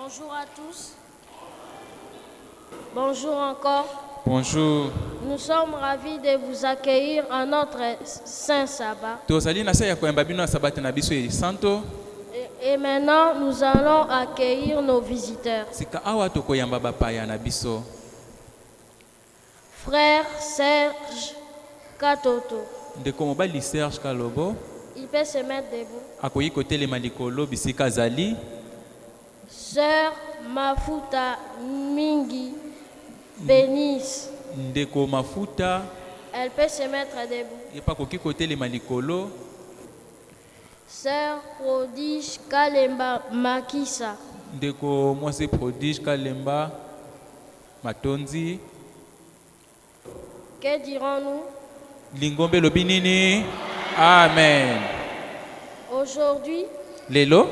Bonjour à tous. Bonjour encore. Bonjour. Nous sommes ravis de vous accueillir à notre Saint Sabbat. Et maintenant, nous allons accueillir nos visiteurs. Frère Serge Katoto. Il peut se mettre debout. Sœur Mafuta Mingi Bénis. Ndeko Mafuta. Elle peut se mettre debout. Sœur Prodige Kalemba Makisa. Ndeko Mwase Prodige Kalemba Matonzi. Que dirons-nous? Lingombe Lobinini. Amen. Aujourd'hui Lelo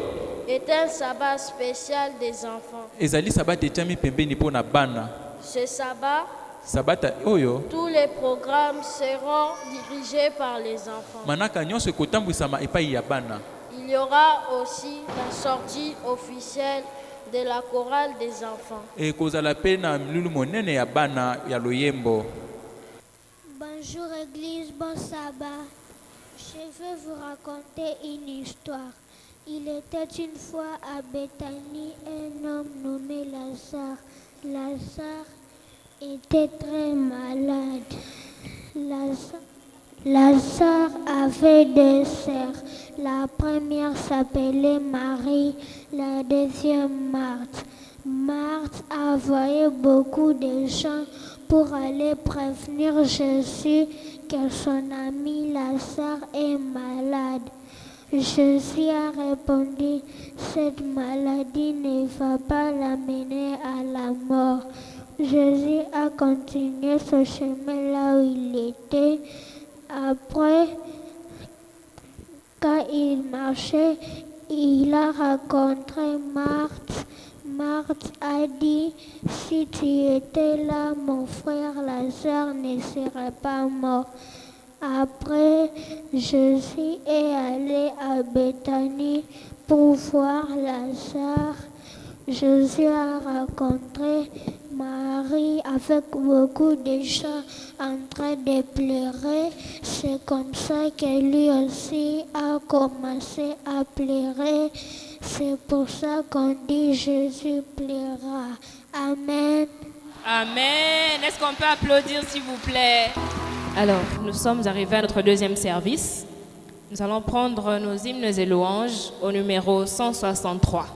est un sabbat spécial des enfants. Ezali sabbat etami pembeni po na bana. Ce sabbat, Sabata oyo tous les programmes seront dirigés par les enfants. manaka nyonso ekotambwisama epai ya bana. Il y aura aussi la sortie officielle de la chorale des enfants. Ekozala pe na lulu monene ya bana ya loyembo. Bonjour Église, bon sabbat. Je vais vous raconter une histoire. Il était une fois à Béthanie un homme nommé Lazare. Lazare était très malade. Lazare avait deux sœurs. La première s'appelait Marie, la deuxième Marthe. Marthe envoyait beaucoup de gens pour aller prévenir Jésus que son ami Lazare est malade. Jésus a répondu, cette maladie ne va pas l'amener à la mort. Jésus a continué ce chemin là où il était. Après, quand il marchait, il a rencontré Marthe. Marthe a dit, si tu étais là, mon frère Lazare ne serait pas mort. Après, Jésus est allé à Béthanie pour voir Lazare. Jésus a rencontré Marie avec beaucoup de gens en train de pleurer. C'est comme ça que lui aussi a commencé à pleurer. C'est pour ça qu'on dit Jésus pleura. Amen. Amen. Est-ce qu'on peut applaudir s'il vous plaît? Alors, nous sommes arrivés à notre deuxième service. Nous allons prendre nos hymnes et louanges au numéro 163.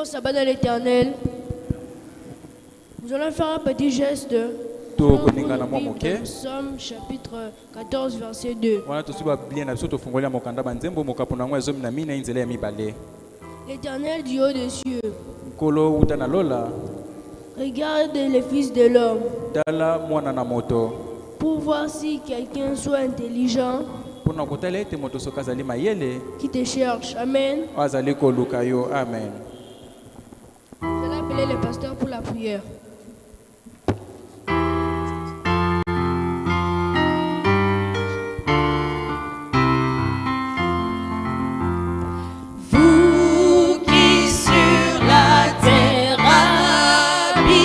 Sabbat de l'Éternel. Nous allons faire un petit geste. Somme chapitre 14 verset 2. L'Éternel du haut des cieux regarde les fils de l'homme pour voir si quelqu'un soit intelligent qui te cherche. Amen. Amen. Vous allez appeler le pasteur pour la prière. Vous qui sur la terre habitez,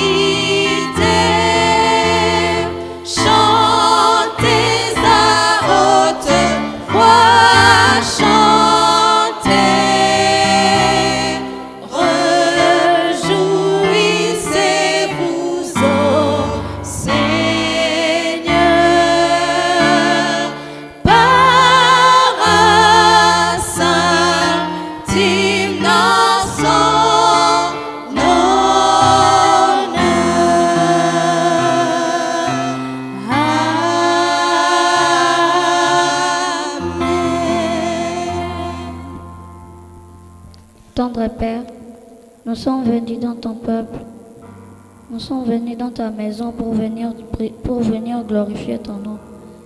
Nous sommes venus dans ton peuple. Nous sommes venus dans ta maison pour venir glorifier ton nom.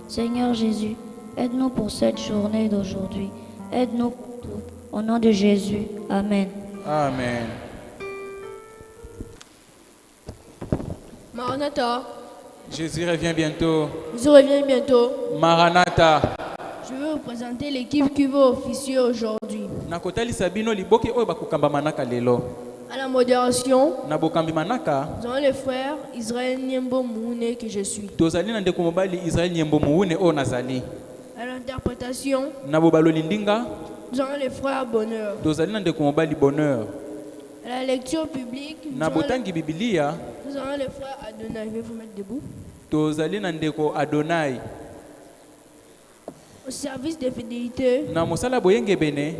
Seigneur Jésus, aide-nous pour cette journée d'aujourd'hui. Aide-nous pour tout. Au nom de Jésus. Amen. Amen. Maranatha. Jésus revient bientôt. Jésus revient bientôt. Maranatha. Je veux vous présenter l'équipe qui va officier aujourd'hui. Nakotalisa bino liboki oyo bakukamba manaka lelo. À la modération, Na bokambi manaka. nous avons le frère Israël Niembo Moune que je suis. Tozali na ndeko mobali Israël Niembo Moune oyo nazali. À l'interprétation, Na bobalo lindinga. nous avons le frère Bonheur. Tozali na ndeko mobali Bonheur. À la lecture publique, Na botangi Biblia. nous avons le frère Adonai. Je vais vous mettre debout. Tozali na ndeko Adonai. Au service de fidélité, Na mosala boyenge bene.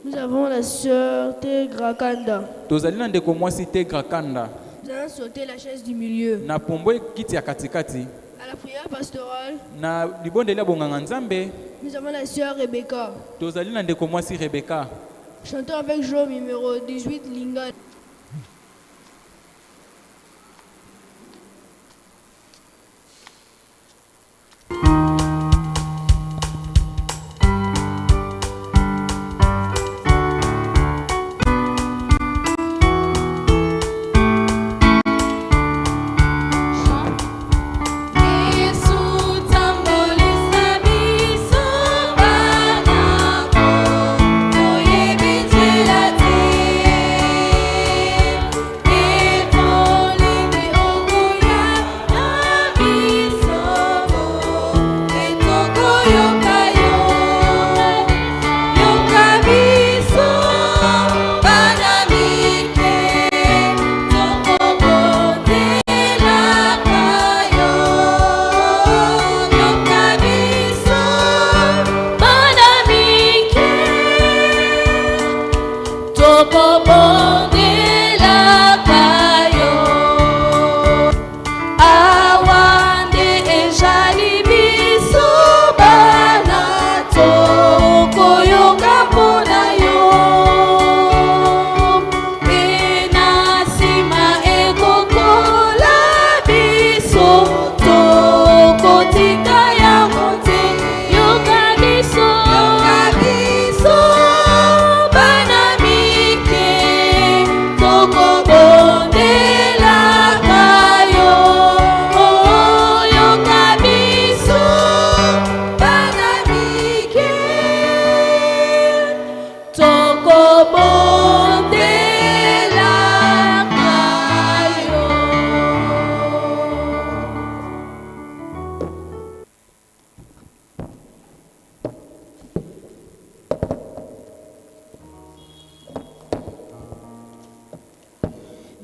nous avons la sœur Tegra Kanda. Tozali na ndeko mwasi Tegra Kanda. Nous allons sauter la chaise du milieu. Na pomboe kiti ya katikati. À la prière pastorale, Na libondeli ya bonganga nzambe. nous avons la sœur Rebecca. Tozali na ndeko mwasi Rebecca. Chantons avec joie numéro 18, Linga.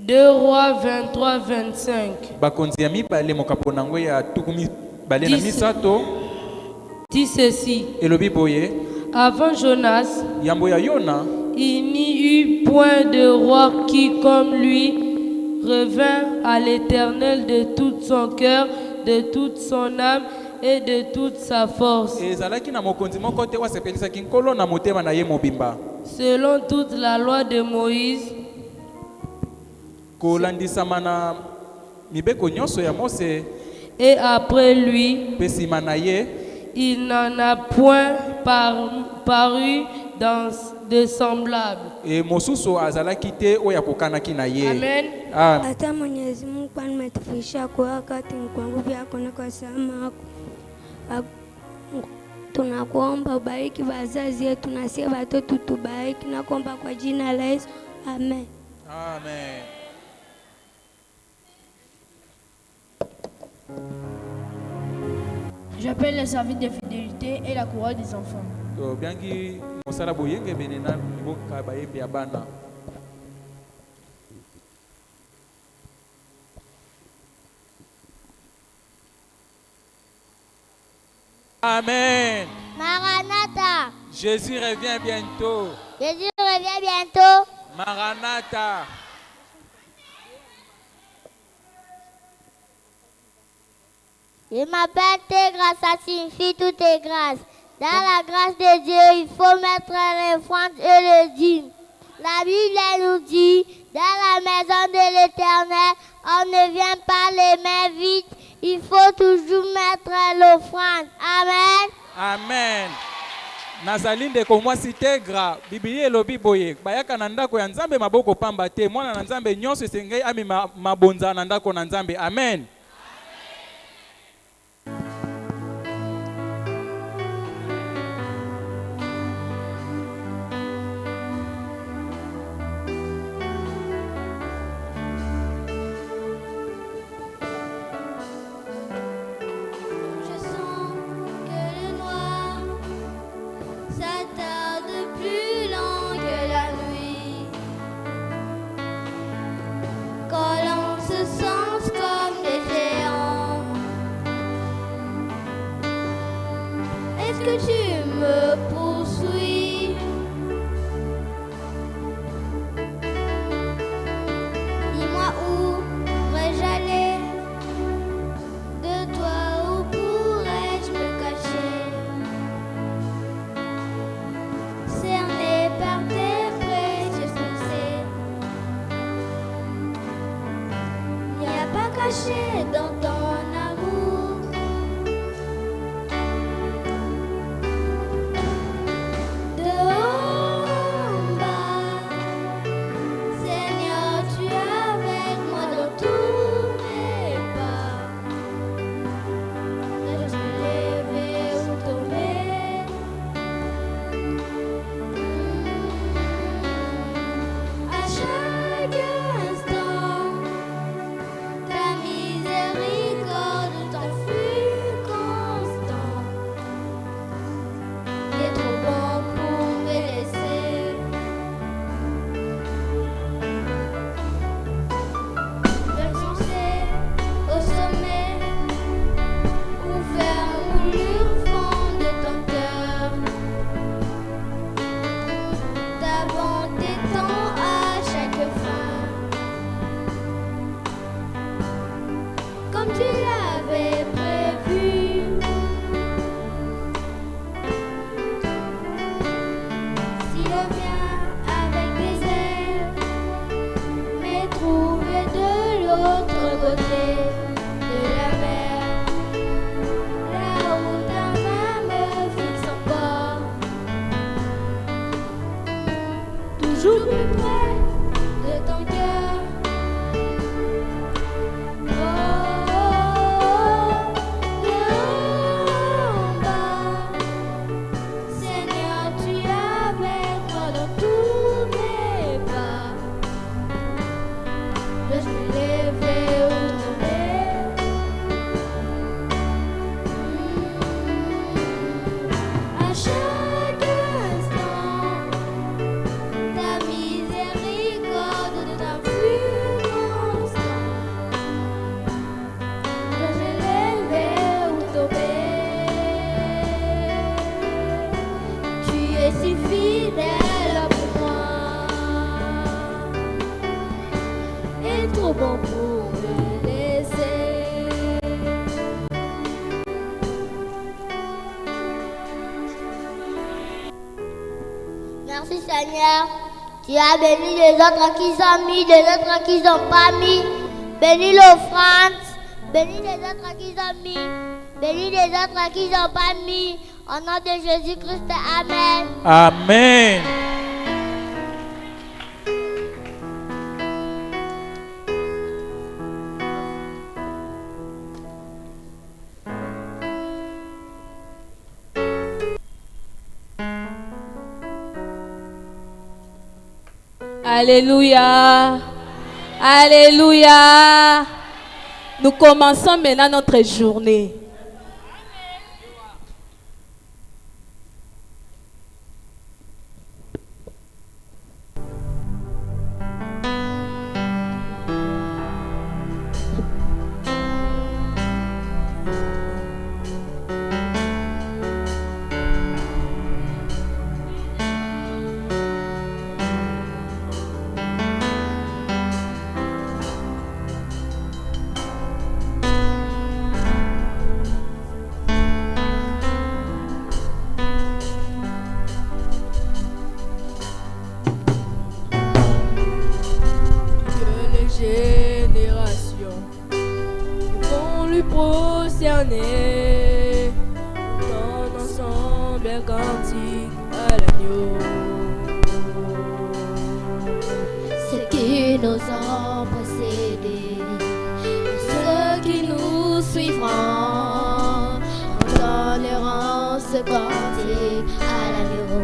Rois 23-25. Bakonzi ya mibale mokapo nango ya tukumi bale na misato. Dis ceci. Elobi boye. Avant Jonas, Yambo ya Yona, il n'y eut point de roi qui, comme lui, revint à l'Éternel de tout son cœur, de toute son âme et de toute sa force. ezalaki na mokonzi moko te wasepelisaki nkolo na motema na ye mobimba. Selon toute la loi de Moïse, kolandisama na mibeko nyonso ya Mose. Et après lui, Pe sima na ye, il n'en a point paru dans de semblables. e mosusu azalaki te oyo akokanaki na ye. Amen. Amen. Hata Mwenyezi Mungu kwani umetufundisha kwa wakati kwa nguvu yako na kwa salama yako. Tunakuomba ubariki wazazi wetu na sisi watoto tubariki na kuomba kwa jina la Yesu. Amen. Amen. J'appelle les services de fidélité et la couronne des enfants. To biangi mosala boyenge benena mboka bayembi ya bana. Amen. Maranatha. Jésus revient bientôt. Jésus revient bientôt. Maranatha. Je m'appelle tes grâces, ça signifie toutes tes grâces. Dans la grâce de Dieu, il faut mettre l'offrande et le dîme. La Bible nous dit, dans la maison de l'Éternel, on ne vient pas les mains vides. Il faut toujours mettre l'offrande. Amen. Amen. Nazali ndeko mwasi tegra Biblia elobi boye bayaka na ndako ya Nzambe maboko pamba te mwana na Nzambe nyonso esengeli ami mabonza na ndako na Nzambe. Amen. Est-ce que tu me poursuis? Dis-moi où pourrais-je aller? De toi où pourrais-je me cacher? Cerné par tes précieuses pensées, il n'y a pas caché dans ton amour. Toujours plus près de ton cœur. De en bas. Seigneur, tu es avec moi dans tous mes pas. Je me lever ou tomber. À chaque instant, ta miséricorde de ta plus constante. Je me lever ou tomber. Tu es si fidèle pour moi et trop bon pour me laisser. Merci Seigneur, tu as béni les autres qui sont mis, les autres qui sont pas mis. Bénis l'offrande, bénis les autres qui sont mis, bénis les autres qui sont pas mis. Au nom de Jésus-Christ, Amen. Amen. Alléluia. Alléluia. Nous commençons maintenant notre journée. prosternés dans ensemble un cantique à l'agneau. Ceux qui nous ont précédés, ceux qui nous suivront, entendront ce cantique à l'agneau.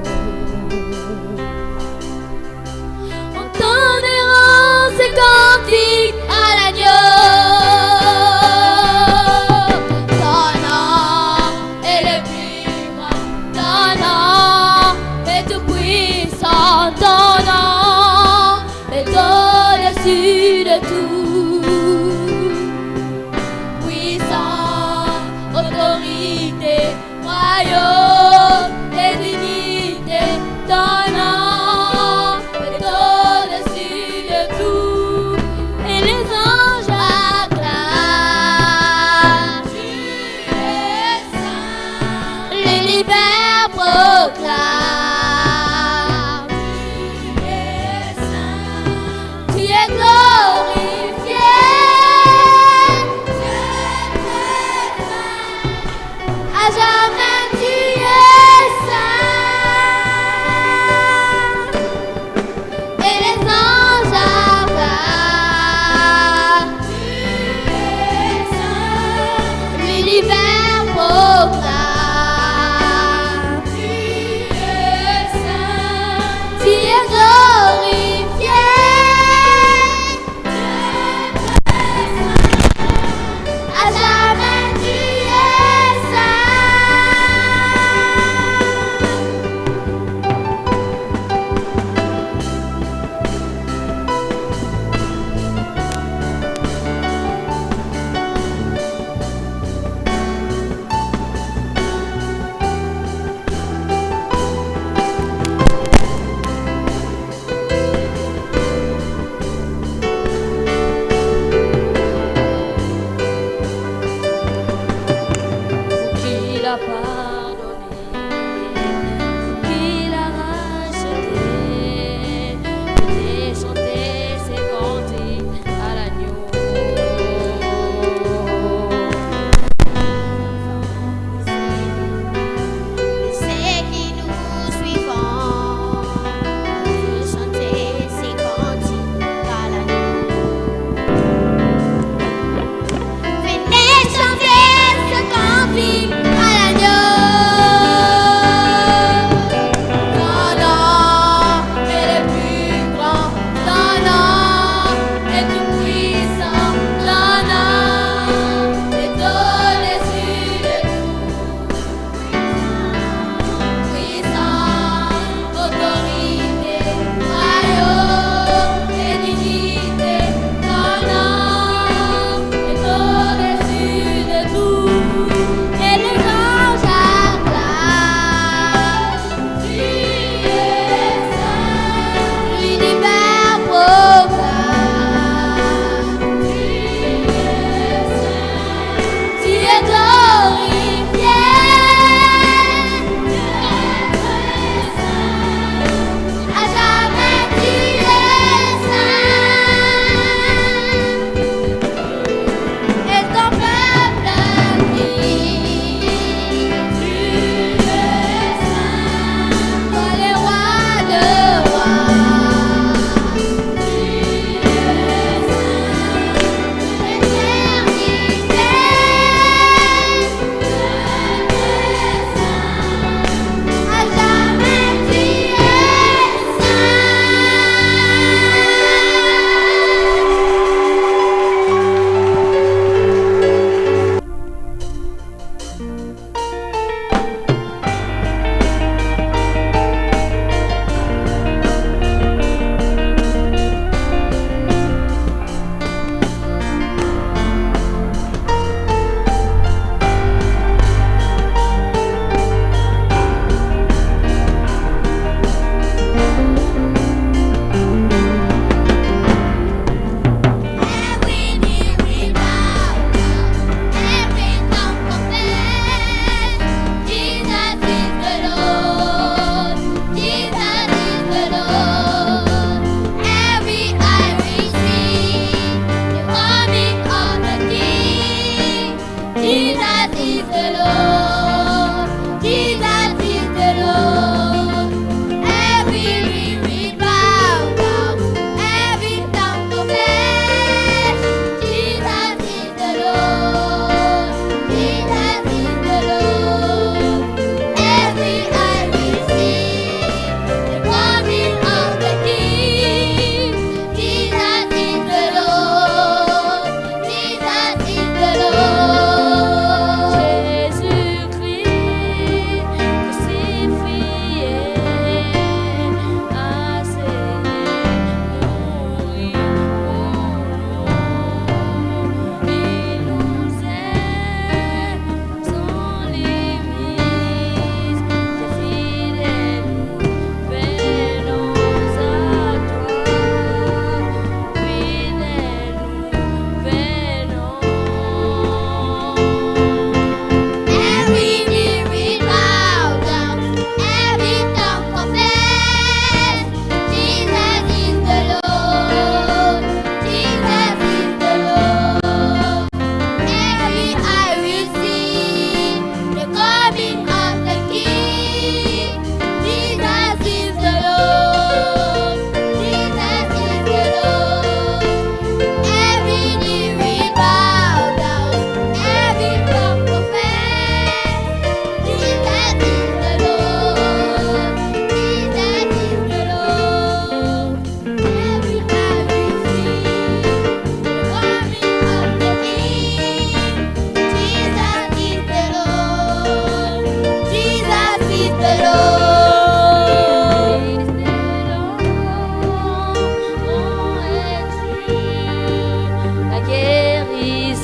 Entendront ce cantique à l'agneau. Ton nom est le plus grand, ton nom est tout puissant, ton nom est au-dessus de tout. Puissant, autorité, royaume.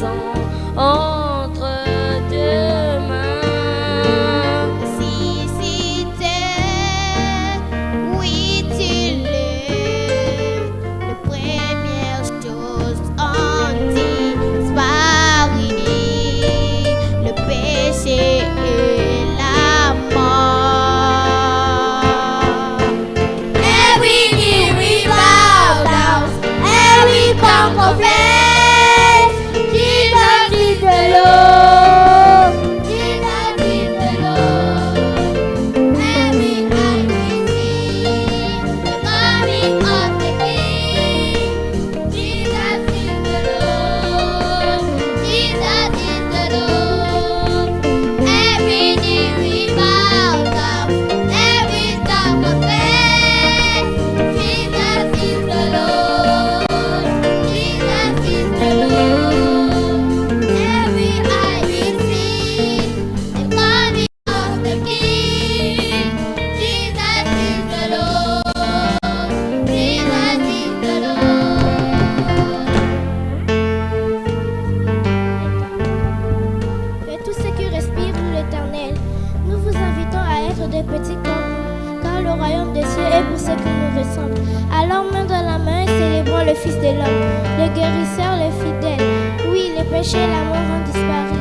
sont entre tes mains. Si t'es, oui tu l'es. Les premières choses ont disparu. Le péché et la mort. Every knee we bow down, every tongue confess, Jesus is the Lord. Jesus is the Lord. Every eye will see the coming of the King. Jesus is the Lord. Jesus is the Lord. Every knee we bow down, every tongue confess, Jesus is the Lord. Jesus is the Lord. Every eye will see the coming of the King. Jesus is the Lord. Jesus is the Lord. Et tous ceux qui respirent l'Éternel, nous vous invitons à être des petits comme nous, car le royaume des cieux est pour ceux qui nous ressemblent. Alors main dans la main, célébrons le Fils de l'homme, le guérisseur, le fidèle. Oui, le péché et la mort ont disparu.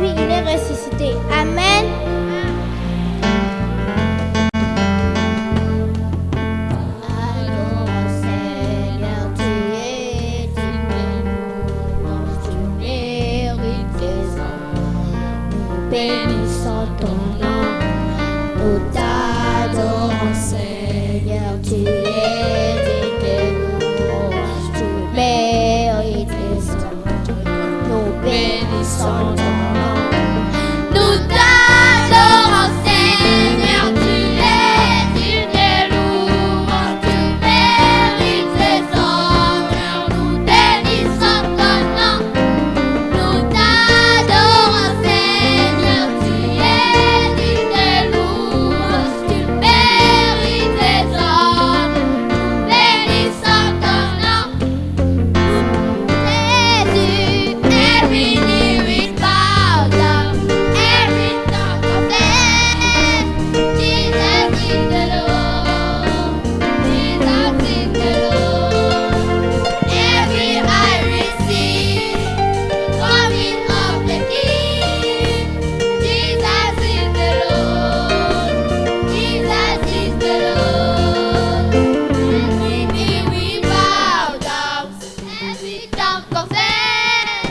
Oui, il est ressuscité. Amen. Allons, Seigneur, tu es digne, tu mérites tes hommes. Nous bénissons ton nom, nous t'adorons, Seigneur, tu es digne, tu mérites tes hommes. Nous bénissons ton nom. Nous t'adorons, Seigneur, tu es digne de louange, tu mérites tes honneurs. Nous bénissons ton nom. Nous t'adorons, Seigneur, tu es digne de louange, tu mérites tes honneurs. Nous bénissons ton nom. Jésus, every knee will bow down, every tongue confess, Jesus is the Lord. Jesus is the Lord. Every eye will see the coming of the King. Jesus is the Lord. Jesus is the Lord. Every knee will bow down, every tongue confess,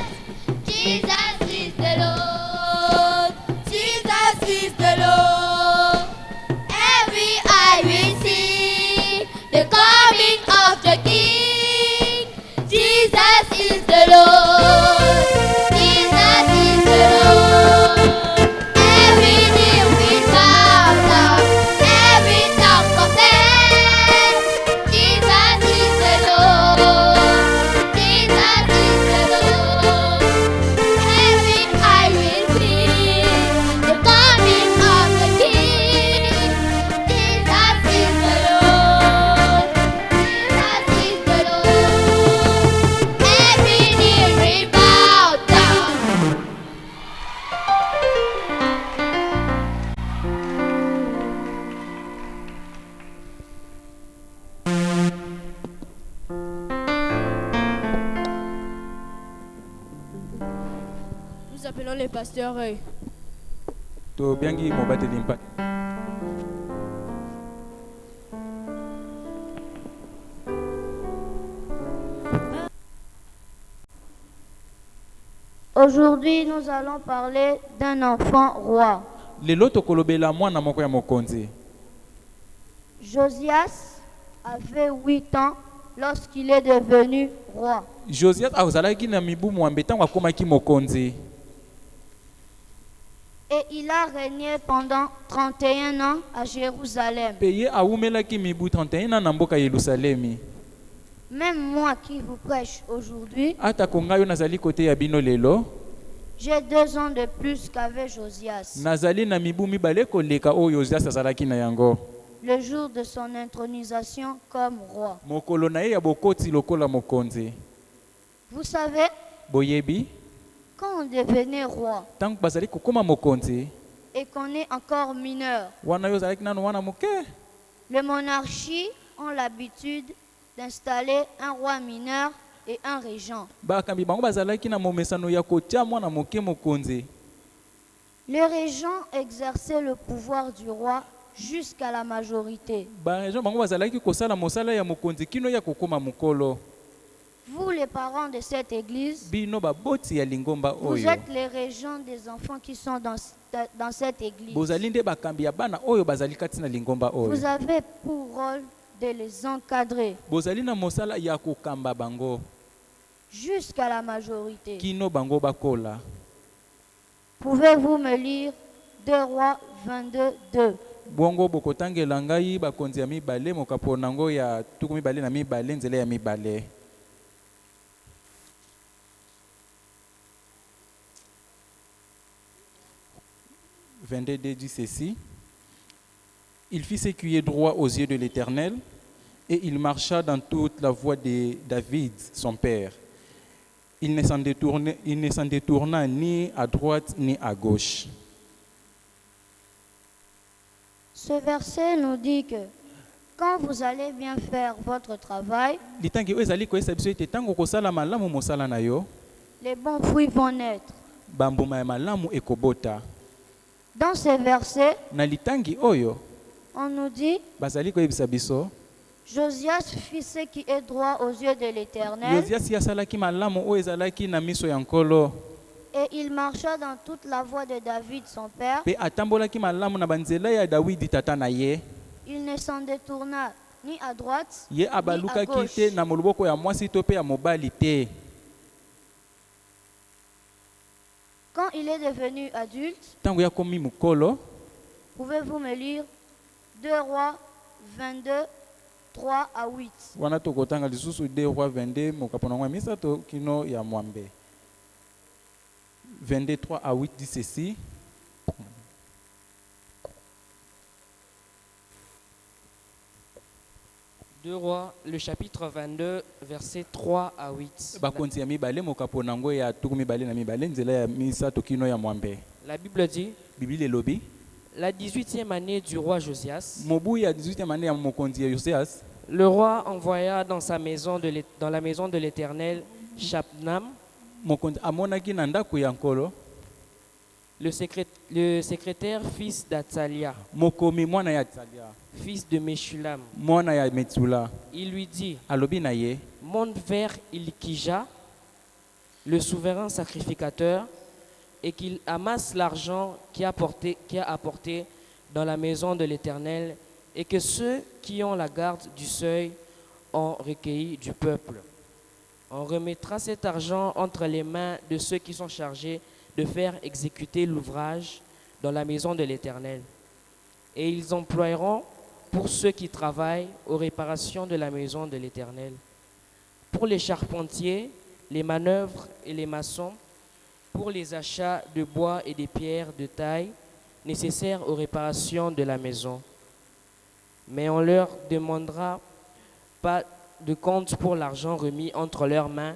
Jesus is the Lord. Jesus is the Lord. Every eye will see the coming of the King. Jesus is the Lord. Jesus is the Lord. Every knee will bow down, every tongue confess, Jesus is the Lord. Jesus is the Lord. Every eye will see the coming of the King. Jesus is the Lord. Jesus is the Lord. Every knee will bow down. Nous appelons les pasteurs. To biangi mobateli mpa. Aujourd'hui, nous allons parler d'un enfant roi. Lelo tokolobela mwana moko ya mokonzi. Josias avait 8 ans lorsqu'il est devenu roi. Josias azalaki na mibu mwambe ntango akomaki mokonzi. Et il a régné pendant 31 ans à Jérusalem. Pe ye awumelaki mibu 31 na mboka Yerusalemi. Même moi qui vous prêche aujourd'hui, Ata kongayo nazali kote ya bino lelo. j'ai 2 ans de plus qu'avait Josias. Nazali na mibu mibale koleka oyo Josias azalaki na yango. Le jour de son intronisation comme roi. Mokolo na ye ya bokoti lokola mokonzi. Vous savez, Boyebi, Quand on devenait roi Tant que bazali kokoma mokonzi, et qu'on est encore mineur, wana yo zalaki nanu wana moke. les monarchies ont l'habitude d'installer un roi mineur et un régent. Bakambi bango bazalaki na momesano ya kotia mwana moke mokonzi. Le régent exerçait le pouvoir du roi jusqu'à la majorité. Ba région bango bazalaki kosala mosala ya mokonzi kino ya kokoma mokolo. Vous, les parents de cette église, Bino baboti ya lingomba vous oyo. êtes les régents des enfants qui sont dans cette église. Bozali nde bakambi ya bana oyo bazali kati na lingomba oyo. Vous avez pour rôle de les encadrer Bozali na mosala ya kokamba bango jusqu'à la majorité. kino bango bakola. Pouvez-vous me lire 2 Rois 22, 2? Bongo bokotangela ngai bakonzi ya mibale mokapo nango ya tuku mibale na mibale nzela ya mibale. Dit ceci: il fit ce qui est droit aux yeux de l'Éternel, et il marcha dans toute la voie de David, son père. Il ne s'en détourna ni à droite ni à gauche. Ce verset nous dit que quand vous allez bien faire votre travail, les bons fruits vont naître. Dans ces versets, on nous dit Josias fit ce qui est droit aux yeux de l'Éternel, et il marcha dans toute la voie de David son père. Il ne s'en détourna ni à droite ni à gauche. Quand il est devenu adulte, pouvez-vous me lire 2 Rois 22, 3 à 8? 23 à 8 dit ceci: Deux Rois, le chapitre 22, versets 3 à 8. La Bible dit: la 18e année du roi Josias, le roi envoya dans la maison de l'Éternel Shapnam, le secrétaire fils d'Atsalia, fils de Meshulam. Il lui dit: monte vers Ilkija, le souverain sacrificateur, et qu'il amasse l'argent qui a apporté dans la maison de l'Éternel, et que ceux qui ont la garde du seuil ont recueilli du peuple. On remettra cet argent entre les mains de ceux qui sont chargés de faire exécuter l'ouvrage dans la maison de l'Éternel. Et ils emploieront pour ceux qui travaillent aux réparations de la maison de l'Éternel, pour les charpentiers, les manœuvres et les maçons, pour les achats de bois et des pierres de taille nécessaires aux réparations de la maison. Mais on ne leur demandera pas de compte pour l'argent remis entre leurs mains,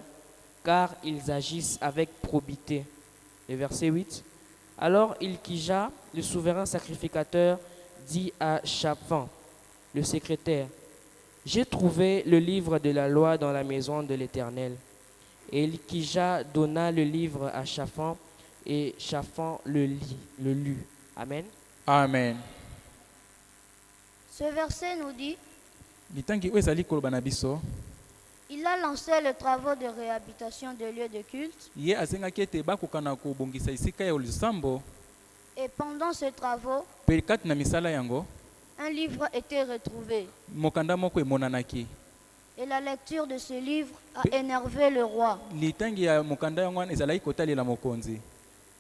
car ils agissent avec probité. Le verset 8. Alors Ilkija, le souverain sacrificateur, dit à Shaphan, le secrétaire: j'ai trouvé le livre de la loi dans la maison de l'Éternel. Et Ilkija donna le livre à Shaphan, et Shaphan le lut. Amen. Amen. Ce verset nous dit: il a lancé les travaux de réhabilitation des lieux de culte. Et pendant ces travaux, un livre était retrouvé. Et la lecture de ce livre a énervé le roi.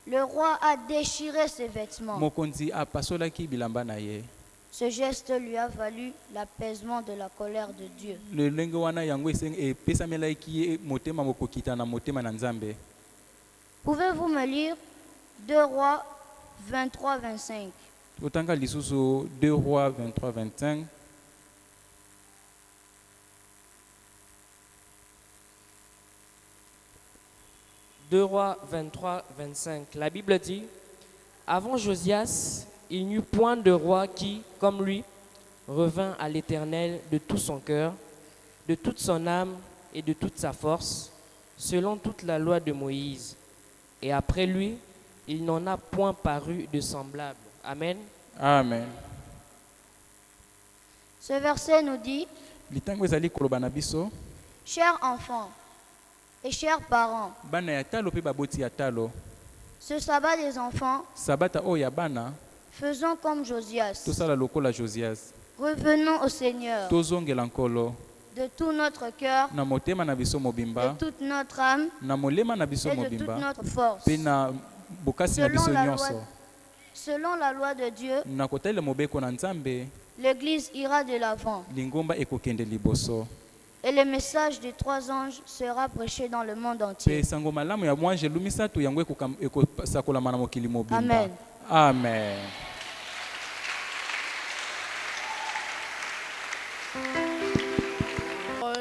Le roi a déchiré ses vêtements. Ce geste lui a valu l'apaisement de la colère de Dieu. Pouvez-vous me lire 2 Rois 23, 25? 2 Rois 23, 25. 2 Rois 23, 25. La Bible dit, avant Josias, il n'y eut point de roi qui, comme lui, revint à l'Éternel de tout son cœur, de toute son âme et de toute sa force, selon toute la loi de Moïse. Et après lui, il n'en a point paru de semblable. Amen. Amen. Ce verset nous dit, Litango ezali koloba na biso, chers enfants et chers parents, bana ya talo pe baboti ya talo. ce sabbat des enfants, Sabata o ya bana, faisons comme Josias. tosala lokola Josias. Revenons au Seigneur Tozongela nkolo de tout notre cœur, na motema na biso mobimba, de toute notre âme na molema na biso et de toute mobimba, notre force. pe na bokasi na biso nyonso. Selon la loi de Dieu, Na kotalela mobeko na Nzambe, l'Église ira de l'avant. lingomba ekokende liboso. Et le message des 3 anges sera prêché dans le monde Pe entier. sango malamu ya mwanje lumisatu yango ekosakolama na mokili mobimba. Amen. Amen.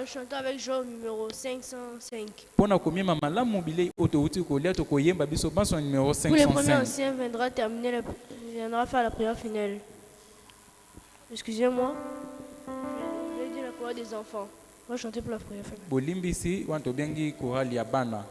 Chanter avec Jean numéro 505. Pona komiema malamu bilei oto uti kolia to koyemba biso banso numéro Pour les premiers 505. anciens viendra faire la prière finale. Excusez-moi. Je vais dire la prière des enfants. On va chanter pour la prière finale. Bolimbisi wanto bengi korali ya bana.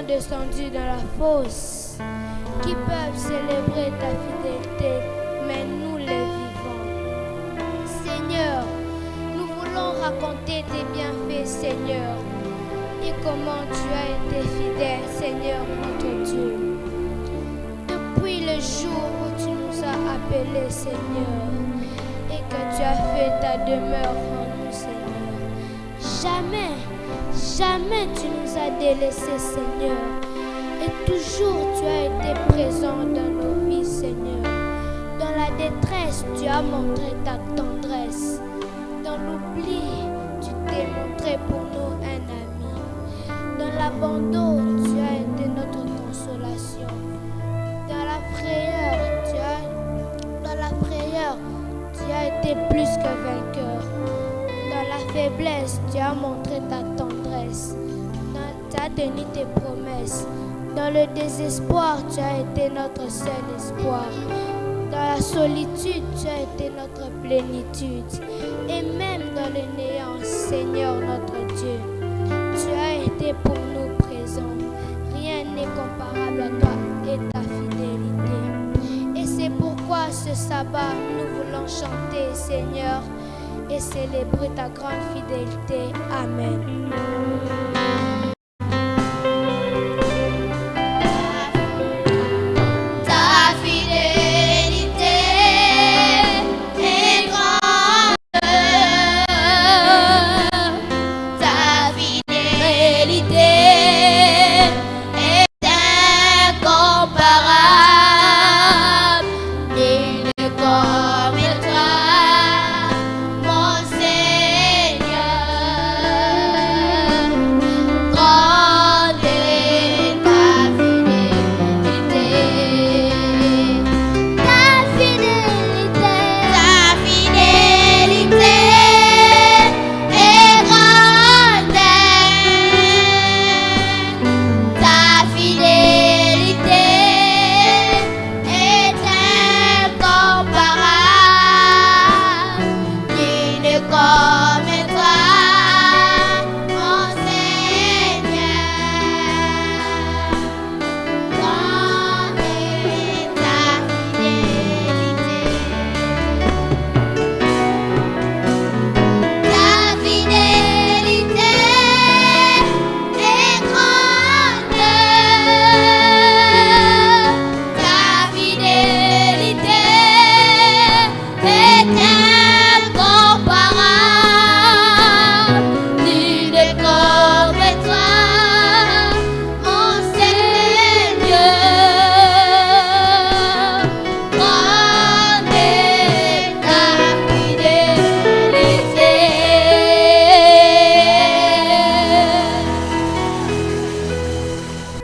Descendus dans la fosse, qui peuvent célébrer ta fidélité, mais nous les vivons. Seigneur, nous voulons raconter tes bienfaits, Seigneur, et comment tu as été fidèle, Seigneur, notre Dieu. Depuis le jour où tu nous as appelés, Seigneur, et que tu as fait ta demeure en nous, Seigneur. Jamais tu nous as délaissés, Seigneur. Et toujours tu as été présent dans nos vies, Seigneur. Dans la détresse, tu as montré ta tendresse. Dans l'oubli, tu t'es montré pour nous un ami. Dans l'abandon, tu as été notre consolation. Dans la frayeur, tu as été plus que vainqueur. Dans la faiblesse, tu as montré ta tendresse. Tu as tenu tes promesses. Dans le désespoir, tu as été notre seul espoir. Dans la solitude, tu as été notre plénitude. Et même dans le néant, Seigneur notre Dieu, tu as été pour nous présent. Rien n'est comparable à toi et ta fidélité. Et c'est pourquoi ce sabbat, nous voulons chanter, Seigneur, et célébrer ta grande fidélité. Amen.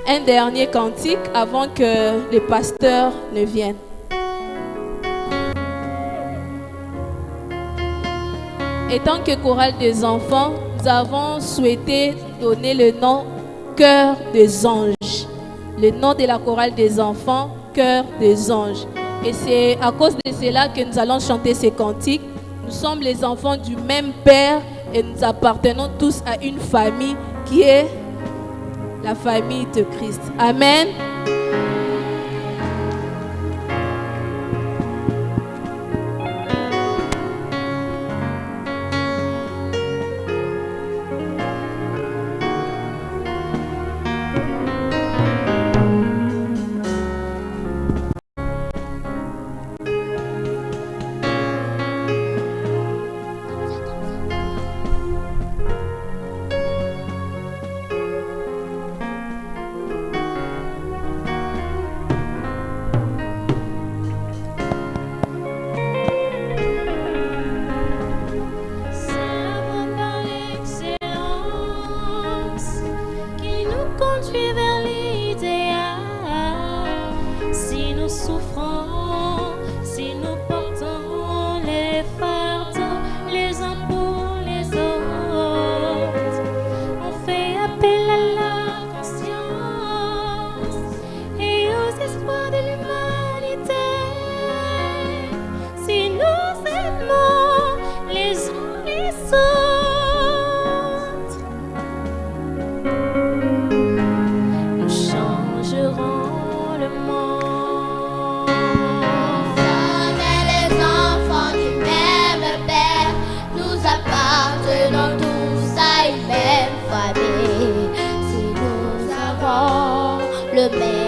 un dernier cantique avant que les pasteurs ne viennent. Et tant que chorale des enfants, nous avons souhaité donner le nom Cœur des anges. Le nom de la chorale des enfants, Cœur des anges. Et c'est à cause de cela que nous allons chanter ces cantiques. Nous sommes les enfants du même Père et nous appartenons tous à une famille qui est la famille de Christ. Amen. Le